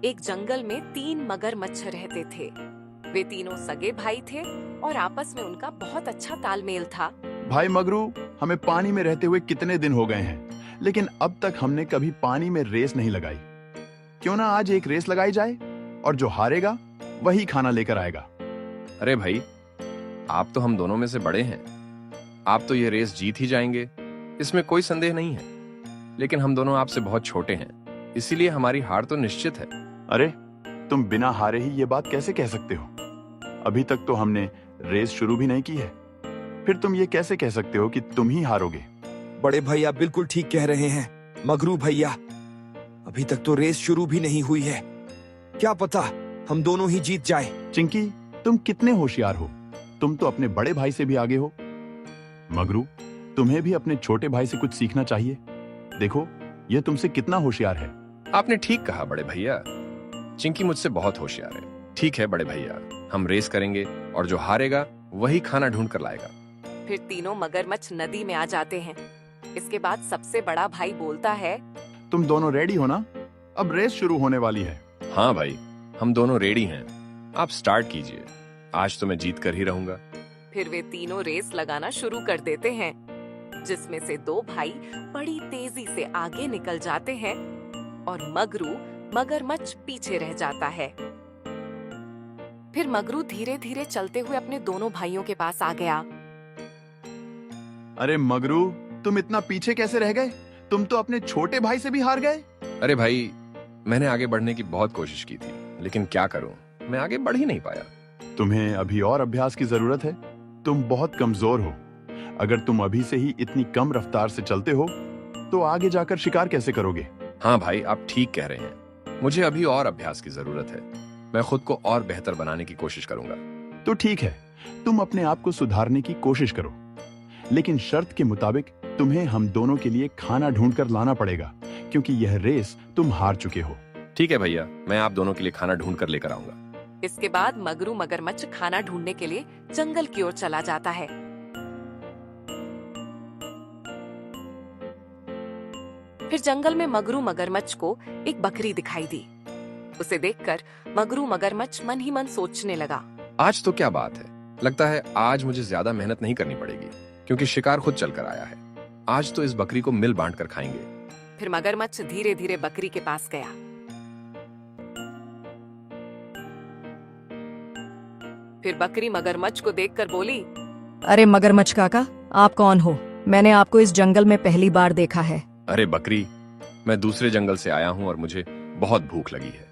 एक जंगल में 3 मगरमच्छ रहते थे। वे तीनों सगे भाई थे और आपस में उनका बहुत अच्छा तालमेल था। भाई मगरू, हमें पानी में रहते हुए कितने दिन हो गए हैं, लेकिन अब तक हमने कभी पानी में रेस नहीं लगाई। क्यों ना आज एक रेस लगाई जाए और जो हारेगा वही खाना लेकर आएगा। अरे भाई, आप तो हम दोनों में से बड़े हैं। आप तो ये रेस जीत ही जाएंगे, इसमें कोई संदेह नहीं है। लेकिन हम दोनों आपसे बहुत छोटे हैं, इसीलिए हमारी हार तो निश्चित है। अरे, तुम बिना हारे ही ये बात कैसे कह सकते हो? अभी तक तो हमने रेस शुरू भी नहीं की है, फिर तुम ये कैसे कह सकते हो कि तुम ही हारोगे? बड़े भैया बिल्कुल ठीक कह रहे हैं। मगरू भैया, अभी तक तो रेस शुरू भी नहीं हुई है। क्या पता हम दोनों ही जीत जाए। चिंकी, तुम कितने होशियार हो। तुम तो अपने बड़े भाई से भी आगे हो। मगरू, तुम्हें भी अपने छोटे भाई से कुछ सीखना चाहिए। देखो, यह तुमसे कितना होशियार है। आपने ठीक कहा बड़े भैया, चिंकी मुझसे बहुत होशियार है। ठीक है बड़े भैया, हम रेस करेंगे और जो हारेगा वही खाना ढूंढ कर लाएगा। फिर तीनों मगरमच्छ नदी में आ जाते हैं। इसके बाद सबसे बड़ा भाई बोलता है, तुम दोनों रेडी हो ना? अब रेस शुरू होने वाली है। हाँ भाई, हम दोनों रेडी हैं। आप स्टार्ट कीजिए, आज तो मैं जीत कर ही रहूंगा। फिर वे तीनों रेस लगाना शुरू कर देते हैं, जिसमें से 2 भाई बड़ी तेजी से आगे निकल जाते हैं और मगरू मगरमच्छ पीछे रह जाता है। फिर मगरू धीरे धीरे चलते हुए अपने दोनों भाइयों के पास आ गया। अरे मगरू, तुम इतना पीछे कैसे रह गए? तुम तो अपने छोटे भाई से भी हार गए। अरे भाई, मैंने आगे बढ़ने की बहुत कोशिश की थी, लेकिन क्या करूं, मैं आगे बढ़ ही नहीं पाया। तुम्हें अभी और अभ्यास की जरूरत है। तुम बहुत कमजोर हो। अगर तुम अभी से ही इतनी कम रफ्तार से चलते हो तो आगे जाकर शिकार कैसे करोगे? हाँ भाई, आप ठीक कह रहे हैं। मुझे अभी और अभ्यास की जरूरत है। मैं खुद को और बेहतर बनाने की कोशिश करूंगा। तो ठीक है, तुम अपने आप को सुधारने की कोशिश करो, लेकिन शर्त के मुताबिक तुम्हें हम दोनों के लिए खाना ढूंढकर लाना पड़ेगा, क्योंकि यह रेस तुम हार चुके हो। ठीक है भैया, मैं आप दोनों के लिए खाना ढूंढ कर लेकर आऊंगा। इसके बाद मगरू मगरमच्छ खाना ढूंढने के लिए जंगल की ओर चला जाता है। फिर जंगल में मगरू मगरमच्छ को एक बकरी दिखाई दी। उसे देखकर मगरू मगरमच्छ मन ही मन सोचने लगा, आज तो क्या बात है, लगता है आज मुझे ज्यादा मेहनत नहीं करनी पड़ेगी, क्योंकि शिकार खुद चलकर आया है। आज तो इस बकरी को मिल बांट कर खाएंगे। फिर मगरमच्छ धीरे धीरे बकरी के पास गया। फिर बकरी मगरमच्छ को देखकर बोली, अरे मगरमच्छ काका, आप कौन हो? मैंने आपको इस जंगल में पहली बार देखा है। अरे बकरी, मैं दूसरे जंगल से आया हूं और मुझे बहुत भूख लगी है।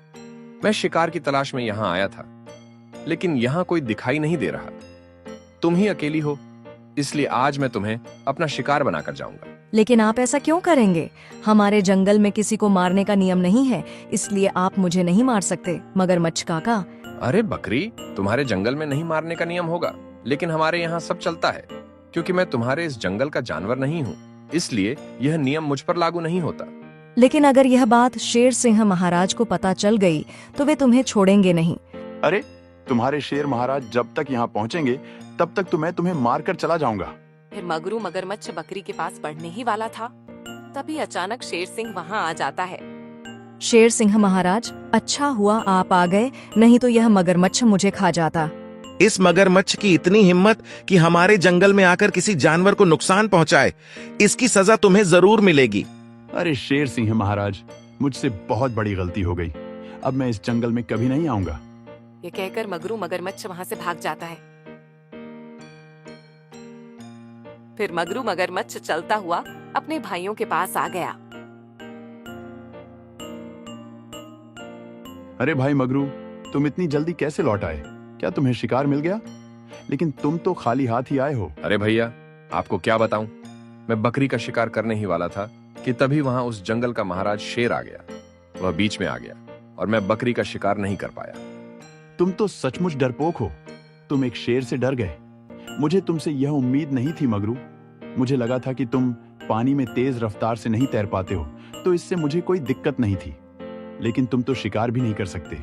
मैं शिकार की तलाश में यहाँ आया था, लेकिन यहाँ कोई दिखाई नहीं दे रहा। तुम ही अकेली हो, इसलिए आज मैं तुम्हें अपना शिकार बनाकर जाऊंगा। लेकिन आप ऐसा क्यों करेंगे? हमारे जंगल में किसी को मारने का नियम नहीं है, इसलिए आप मुझे नहीं मार सकते मगरमच्छ काका। अरे बकरी, तुम्हारे जंगल में नहीं मारने का नियम होगा, लेकिन हमारे यहाँ सब चलता है। क्योंकि मैं तुम्हारे इस जंगल का जानवर नहीं हूँ, इसलिए यह नियम मुझ पर लागू नहीं होता। लेकिन अगर यह बात शेर सिंह महाराज को पता चल गई तो वे तुम्हें छोड़ेंगे नहीं। अरे, तुम्हारे शेर महाराज जब तक यहाँ पहुँचेंगे तब तक तो मैं तुम्हें मारकर चला जाऊंगा। फिर मगरू मगरमच्छ बकरी के पास बढ़ने ही वाला था, तभी अचानक शेर सिंह वहाँ आ जाता है। शेर सिंह महाराज, अच्छा हुआ आप आ गए, नहीं तो यह मगरमच्छ मुझे खा जाता। इस मगरमच्छ की इतनी हिम्मत कि हमारे जंगल में आकर किसी जानवर को नुकसान पहुंचाए। इसकी सजा तुम्हें जरूर मिलेगी। अरे शेर सिंह महाराज, मुझसे बहुत बड़ी गलती हो गई। अब मैं इस जंगल में कभी नहीं आऊंगा। ये कहकर मगरू मगरमच्छ वहाँ से भाग जाता है। फिर मगरू मगरमच्छ चलता हुआ अपने भाइयों के पास आ गया। अरे भाई मगरू, तुम इतनी जल्दी कैसे लौट आए? क्या तुम्हें शिकार मिल गया? लेकिन तुम तो खाली हाथ ही आए हो। अरे भैया, आपको क्या बताऊं, मैं बकरी का शिकार करने ही वाला था कि तभी वहां उस जंगल का महाराज शेर आ गया। वह बीच में आ गया और मैं बकरी का शिकार नहीं कर पाया। तुम तो सचमुच डरपोक हो। तुम एक शेर से डर गए। मुझे तुमसे यह उम्मीद नहीं थी मगरू। मुझे लगा था कि तुम पानी में तेज रफ्तार से नहीं तैर पाते हो, तो इससे मुझे कोई दिक्कत नहीं थी। लेकिन तुम तो शिकार भी नहीं कर सकते।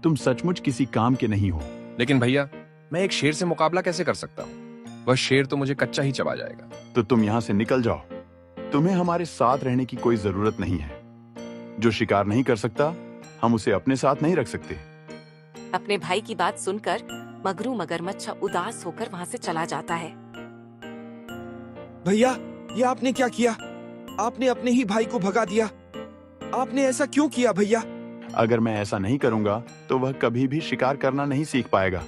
तुम सचमुच किसी काम के नहीं हो। लेकिन भैया, मैं एक शेर से मुकाबला कैसे कर सकता हूँ? वह शेर तो मुझे कच्चा ही चबा जाएगा। तो तुम यहाँ से निकल जाओ। तुम्हें हमारे साथ रहने की कोई जरूरत नहीं है। जो शिकार नहीं कर सकता हम उसे अपने साथ नहीं रख सकते। अपने भाई की बात सुनकर मगरू मगरमच्छ उदास होकर वहाँ से चला जाता है। भैया, ये आपने क्या किया? आपने अपने ही भाई को भगा दिया। आपने ऐसा क्यों किया भैया? अगर मैं ऐसा नहीं करूंगा तो वह कभी भी शिकार करना नहीं सीख पाएगा।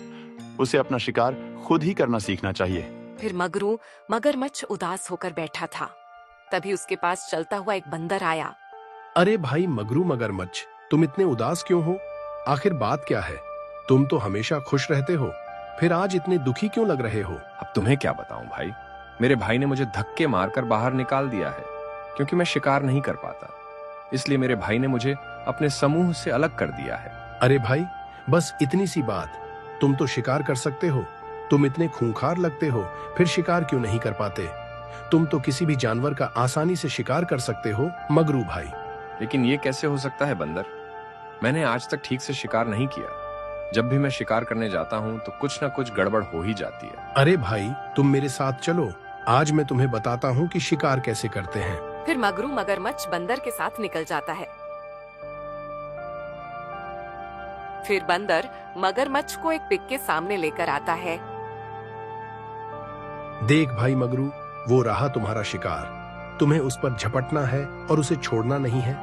उसे अपना शिकार खुद ही करना सीखना चाहिए। फिर मगरू मगरमच्छ उदास होकर बैठा था। तभी उसके पास चलता हुआ एक बंदर आया। अरे भाई मगरू मगरमच्छ, तुम इतने उदास क्यों हो? आखिर बात क्या है? तुम तो हमेशा खुश रहते हो, फिर आज इतने दुखी क्यों लग रहे हो? अब तुम्हें क्या बताऊं भाई, मेरे भाई ने मुझे धक्के मारकर बाहर निकाल दिया है क्योंकि मैं शिकार नहीं कर पाता। इसलिए मेरे भाई ने मुझे अपने समूह से अलग कर दिया है। अरे भाई, बस इतनी सी बात। तुम तो शिकार कर सकते हो, तुम इतने खूंखार लगते हो, फिर शिकार क्यों नहीं कर पाते? तुम तो किसी भी जानवर का आसानी से शिकार कर सकते हो मगरू भाई। लेकिन ये कैसे हो सकता है बंदर? मैंने आज तक ठीक से शिकार नहीं किया। जब भी मैं शिकार करने जाता हूँ तो कुछ ना कुछ गड़बड़ हो ही जाती है। अरे भाई, तुम मेरे साथ चलो, आज मैं तुम्हें बताता हूँ कि शिकार कैसे करते हैं। फिर मगरू मगरमच्छ बंदर के साथ निकल जाता है। फिर बंदर मगरमच्छ को एक पिग के सामने लेकर आता है। देख भाई मगरू, वो रहा तुम्हारा शिकार। तुम्हें उस पर झपटना है और उसे छोड़ना नहीं है।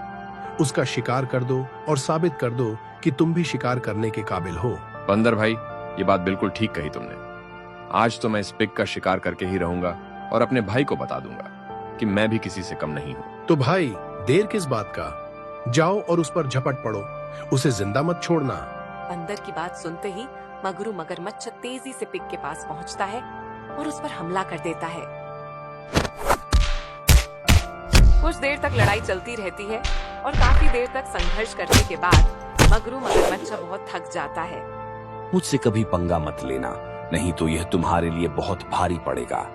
उसका शिकार कर दो और साबित कर दो कि तुम भी शिकार करने के काबिल हो। बंदर भाई, ये बात बिल्कुल ठीक कही तुमने। आज तो मैं इस पिग का शिकार करके ही रहूंगा और अपने भाई को बता दूंगा कि मैं भी किसी से कम नहीं हूँ। तो भाई, देर किस बात का? जाओ और उस पर झपट पड़ो, उसे जिंदा मत छोड़ना। बंदर की बात सुनते ही मगरू मगरमच्छ तेजी से पिग के पास पहुंचता है और उस पर हमला कर देता है। कुछ देर तक लड़ाई चलती रहती है और काफी देर तक संघर्ष करने के बाद मगरू मगरमच्छ बहुत थक जाता है। मुझसे कभी पंगा मत लेना, नहीं तो यह तुम्हारे लिए बहुत भारी पड़ेगा।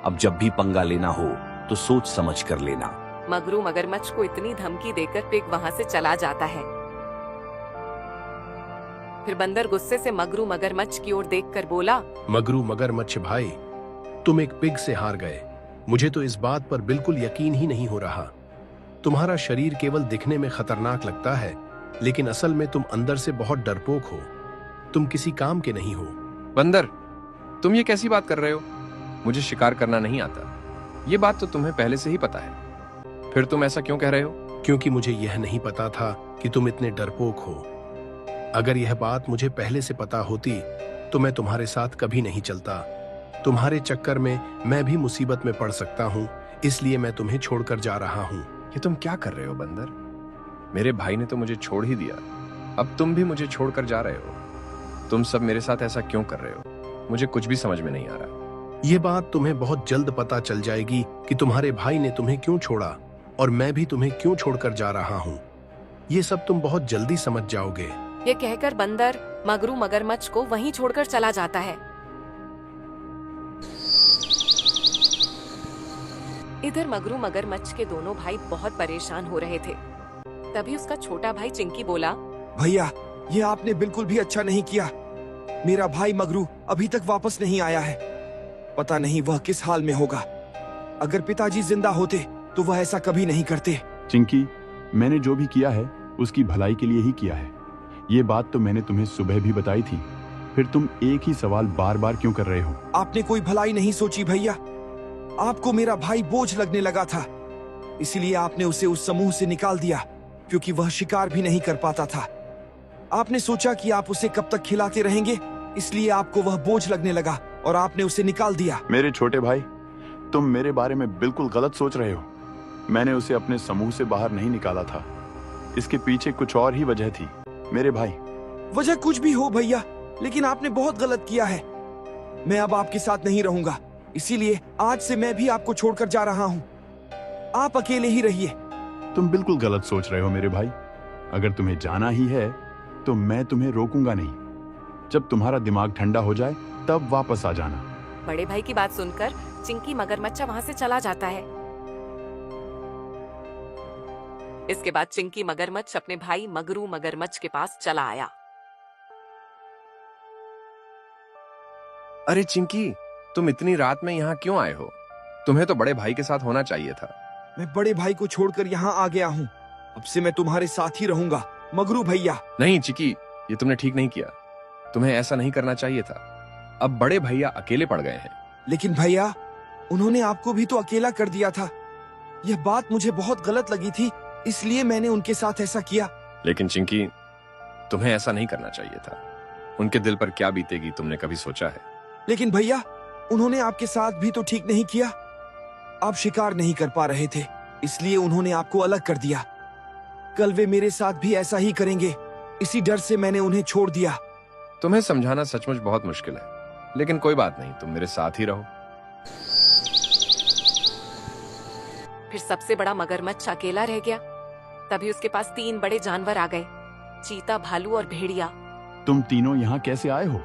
अब जब भी पंगा लेना हो तो सोच समझ कर लेना। मगरू मगरमच्छ को इतनी धमकी देकर पिग वहाँ से चला जाता है। फिर बंदर गुस्से से मगरू मगरमच्छ की ओर देखकर बोला, मगरू मगरमच्छ भाई, तुम एक पिग से हार गए। मुझे तो इस बात पर बिल्कुल यकीन ही नहीं हो रहा। तुम्हारा शरीर केवल दिखने में खतरनाक लगता है, लेकिन असल में तुम अंदर से बहुत डरपोक हो। तुम किसी काम के नहीं हो। बंदर, तुम ये कैसी बात कर रहे हो? मुझे शिकार करना नहीं आता। ये बात तो तुम्हें पहले से ही पता है। फिर तुम ऐसा क्यों कह रहे हो? क्योंकि मुझे यह नहीं पता था कि तुम इतने डरपोक हो। अगर यह बात मुझे पहले से पता होती तो मैं तुम्हारे साथ कभी नहीं चलता। तुम्हारे चक्कर में मैं भी मुसीबत में पड़ सकता हूँ, इसलिए मैं तुम्हें छोड़कर जा रहा हूँ। ये तुम क्या कर रहे हो बंदर? मेरे भाई ने तो मुझे छोड़ ही दिया, अब तुम भी मुझे छोड़कर जा रहे हो। तुम सब मेरे साथ ऐसा क्यों कर रहे हो? मुझे कुछ भी समझ में नहीं आ रहा। ये बात तुम्हें बहुत जल्द पता चल जाएगी कि तुम्हारे भाई ने तुम्हें क्यों छोड़ा और मैं भी तुम्हें क्यों छोड़कर जा रहा हूँ। ये सब तुम बहुत जल्दी समझ जाओगे। ये कहकर बंदर मगरू मगरमच्छ को वहीं छोड़कर चला जाता है। इधर मगरू मगरमच्छ के दोनों भाई बहुत परेशान हो रहे थे। तभी उसका छोटा भाई चिंकी बोला, भैया, ये आपने बिल्कुल भी अच्छा नहीं किया। मेरा भाई मगरू अभी तक वापस नहीं आया है। पता नहीं वह किस हाल में होगा। अगर पिताजी जिंदा होते तो वह ऐसा कभी नहीं करते। चिंकी, मैंने जो भी किया है उसकी भलाई के लिए ही किया है। ये बात तो मैंने तुम्हें सुबह भी बताई थी। फिर तुम एक ही सवाल बार बार क्यों कर रहे हो? आपने कोई भलाई नहीं सोची भैया। आपको मेरा भाई बोझ लगने लगा था, इसलिए आपने उसे उस समूह से निकाल दिया क्योंकि वह शिकार भी नहीं कर पाता था। आपने सोचा कि आप उसे कब तक खिलाते रहेंगे, इसलिए आपको वह बोझ लगने लगा और आपने उसे निकाल दिया। मेरे छोटे भाई, तुम मेरे बारे में बिल्कुल गलत सोच रहे हो। मैंने उसे अपने समूह से बाहर नहीं निकाला था। इसके पीछे कुछ और ही वजह थी मेरे भाई। वजह कुछ भी हो भैया, लेकिन आपने बहुत गलत किया है। मैं अब आपके साथ नहीं रहूंगा, इसीलिए आज से मैं भी आपको छोड़कर जा रहा हूँ। आप अकेले ही रहिए। तुम बिल्कुल गलत सोच रहे हो मेरे भाई। अगर तुम्हें जाना ही है तो मैं तुम्हें रोकूंगा नहीं। जब तुम्हारा दिमाग ठंडा हो जाए तब वापस आ जाना। बड़े भाई की बात सुनकर चिंकी मगरमच्छ वहाँ से चला जाता है। इसके बाद चिंकी मगरमच्छ अपने भाई मगरू मगरमच्छ के पास चला आया। अरे चिंकी, तुम इतनी रात में यहाँ क्यों आए हो? तुम्हें तो बड़े भाई के साथ होना चाहिए था। मैं बड़े भाई को छोड़कर यहाँ आ गया हूँ अब से मैं तुम्हारे साथ ही रहूंगा मगरू भैया। नहीं चिकी, ये तुमने ठीक नहीं किया। तुम्हें ऐसा नहीं करना चाहिए था। अब बड़े भैया अकेले पड़ गए हैं। लेकिन भैया, उन्होंने आपको भी तो अकेला कर दिया था। यह बात मुझे बहुत गलत लगी थी, इसलिए मैंने उनके साथ ऐसा किया। लेकिन चिंकी, तुम्हें ऐसा नहीं करना चाहिए था। उनके दिल पर क्या बीतेगी तुमने कभी सोचा है? लेकिन भैया, उन्होंने आपके साथ भी तो ठीक नहीं किया। आप शिकार नहीं कर पा रहे थे, इसलिए उन्होंने आपको अलग कर दिया। कल वे मेरे साथ भी ऐसा ही करेंगे, इसी डर से मैंने उन्हें छोड़ दिया। तुम्हें समझाना सचमुच बहुत मुश्किल है, लेकिन कोई बात नहीं, तुम मेरे साथ ही रहो। फिर सबसे बड़ा मगरमच्छ अकेला रह गया। तभी उसके पास 3 बड़े जानवर आ गए, चीता, भालू और भेड़िया। तुम तीनों यहाँ कैसे आए हो?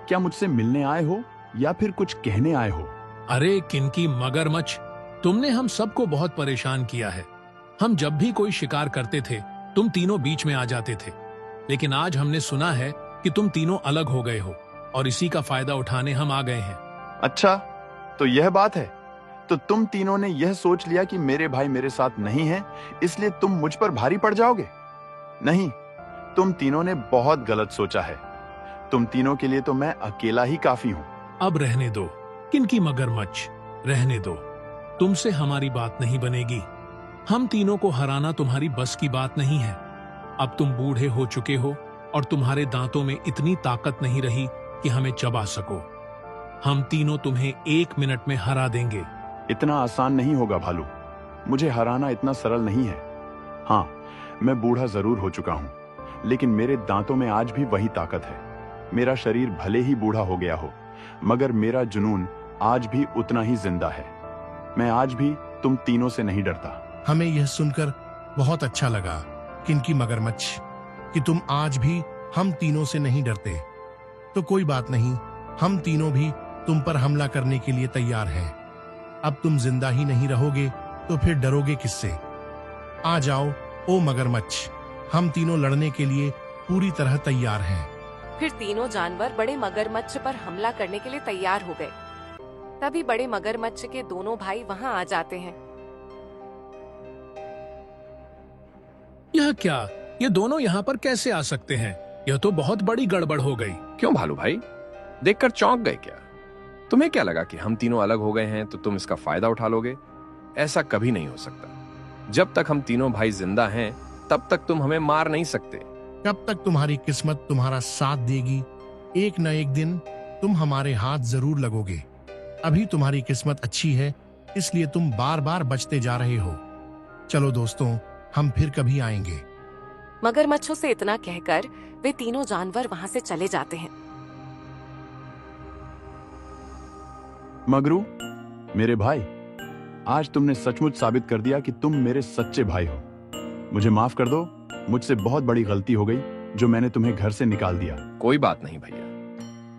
क्या मुझसे मिलने आए हो या फिर कुछ कहने आए हो? अरे किनकी मगरमच्छ, तुमने हम सबको बहुत परेशान किया है। हम जब भी कोई शिकार करते थे, तुम तीनों बीच में आ जाते थे। लेकिन आज हमने सुना है कि तुम तीनों अलग हो गए हो और इसी का फायदा उठाने हम आ गए हैं। अच्छा, तो यह बात है। तो तुम तीनों ने यह सोच लिया कि मेरे भाई मेरे साथ नहीं हैं, इसलिए तुम मुझ पर भारी पड़ जाओगे? नहीं, तुम तीनों ने बहुत गलत सोचा है। तुम तीनों के लिए तो मैं अकेला ही काफी हूं। अब रहने दो किनकी मगरमच्छ, रहने दो। तुमसे हमारी बात नहीं बनेगी। हम तीनों को हराना तुम्हारी बस की बात नहीं है। अब तुम बूढ़े हो चुके हो और तुम्हारे दांतों में इतनी ताकत नहीं रही कि हमें चबा सको। हम तीनों तुम्हें 1 मिनट में हरा देंगे। इतना आसान नहीं होगा भालू, मुझे हराना इतना सरल नहीं है। हाँ, मैं बूढ़ा जरूर हो चुका हूं, लेकिन मेरे दांतों में आज भी वही ताकत है। मेरा शरीर भले ही बूढ़ा हो गया हो, मगर मेरा जुनून आज भी उतना ही जिंदा है। मैं आज भी तुम तीनों से नहीं डरता। हमें यह सुनकर बहुत अच्छा लगा किनकी मगरमच्छ कि तुम आज भी हम तीनों से नहीं डरते। तो कोई बात नहीं, हम तीनों भी तुम पर हमला करने के लिए तैयार हैं। अब तुम जिंदा ही नहीं रहोगे तो फिर डरोगे किससे? आ जाओ ओ मगरमच्छ, हम तीनों लड़ने के लिए पूरी तरह तैयार हैं। फिर तीनों जानवर बड़े मगरमच्छ पर हमला करने के लिए तैयार हो गए। तभी बड़े मगरमच्छ के दोनों भाई वहां आ जाते हैं। यह क्या? ये दोनों यहाँ पर कैसे आ सकते हैं? यह तो बहुत बड़ी गड़बड़ हो गई। क्यों भालू भाई, देखकर चौंक गए क्या? तुम्हें क्या लगा कि हम तीनों अलग हो गए हैं तो तुम इसका फायदा उठा लोगे? ऐसा कभी नहीं हो सकता। जब तक हम तीनों भाई जिंदा हैं, तब तक तुम हमें मार नहीं सकते। कब तक तुम्हारी किस्मत तुम्हारा साथ देगी, एक न एक दिन तुम हमारे हाथ जरूर लगोगे। अभी तुम्हारी किस्मत अच्छी है, इसलिए तुम बार बार बचते जा रहे हो। चलो दोस्तों, हम फिर कभी आएंगे। मगरमच्छों से इतना कहकर वे तीनों जानवर वहां से चले जाते हैं। मगरू, मेरे भाई, आज तुमने सचमुच साबित कर दिया कि तुम मेरे सच्चे भाई हो। मुझे माफ कर दो, मुझसे बहुत बड़ी गलती हो गई जो मैंने तुम्हें घर से निकाल दिया। कोई बात नहीं भैया,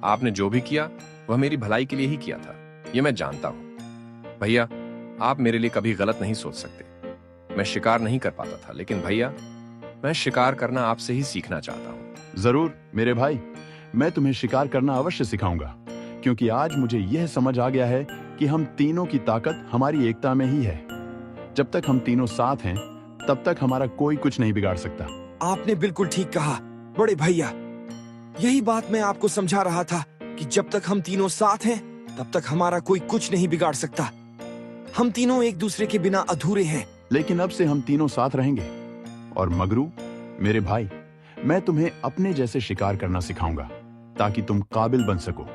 आपने जो भी किया वह मेरी भलाई के लिए ही किया था, ये मैं जानता हूं। भैया, आप मेरे लिए कभी गलत नहीं सोच सकते। मैं शिकार नहीं कर पाता था, लेकिन भैया, मैं शिकार करना आपसे ही सीखना चाहता हूं। जरूर मेरे भाई, मैं तुम्हें शिकार करना अवश्य सिखाऊंगा, क्योंकि आज मुझे यह समझ आ गया है कि हम तीनों की ताकत हमारी एकता में ही है। जब तक हम तीनों साथ हैं, तब तक हमारा कोई कुछ नहीं बिगाड़ सकता। आपने बिल्कुल ठीक कहा बड़े भैया। यही बात मैं आपको समझा रहा था कि जब तक हम तीनों साथ हैं, तब तक हमारा कोई कुछ नहीं बिगाड़ सकता। हम तीनों एक दूसरे के बिना अधूरे हैं। लेकिन अब से हम तीनों साथ रहेंगे। और मगरू, मेरे भाई, मैं तुम्हें अपने जैसे शिकार करना सिखाऊंगा ताकि तुम काबिल बन सको।